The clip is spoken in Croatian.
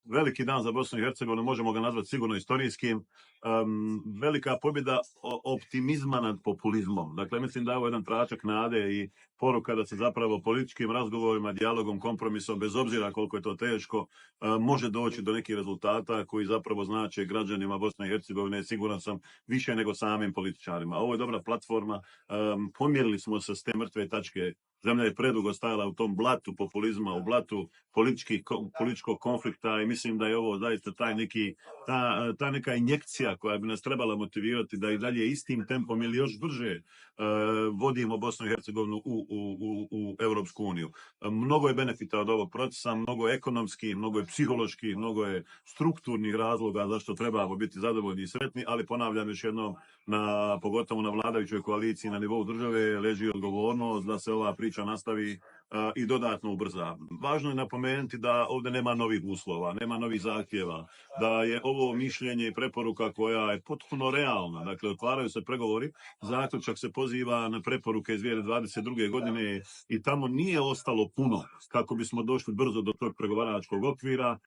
veliki dan za Bosnu i Hercegovinu, možemo ga nazvati sigurno istorijskim. Velika pobjeda optimizma nad populizmom. Dakle, mislim da je ovo jedan tračak nade i poruka da se zapravo političkim razgovorima, dijalogom, kompromisom, bez obzira koliko je to teško, može doći do nekih rezultata koji zapravo znače građanima Bosne i Hercegovine, siguran sam, više nego samim političarima. Ovo je dobra platforma. Pomjerili smo se s te mrtve tačke. Zemlja je predugo stajala u tom blatu populizma, u blatu političkog konflikta i mislim da je ovo zaista ta neka injekcija koja bi nas trebala motivirati da i dalje istim tempom ili još brže vodimo Bosnu i Hercegovinu u Europsku uniju. Mnogo je benefita od ovog procesa, mnogo je ekonomski, mnogo je psihološki, mnogo je strukturnih razloga zašto trebamo biti zadovoljni i sretni, ali ponavljam još jednom, pogotovo na vladajućoj koaliciji na nivou države leži odgovornost da se ova priča nastavi i dodatno ubrza. Važno je napomenuti da ovdje nema novih uslova, nema novih zahtjeva, da je ovo mišljenje i preporuka koja je potpuno realna. Dakle, otvaraju se pregovori, zaključak se poziva na preporuke iz 2022. godine i tamo nije ostalo puno kako bismo došli brzo do tog pregovaračkog okvira.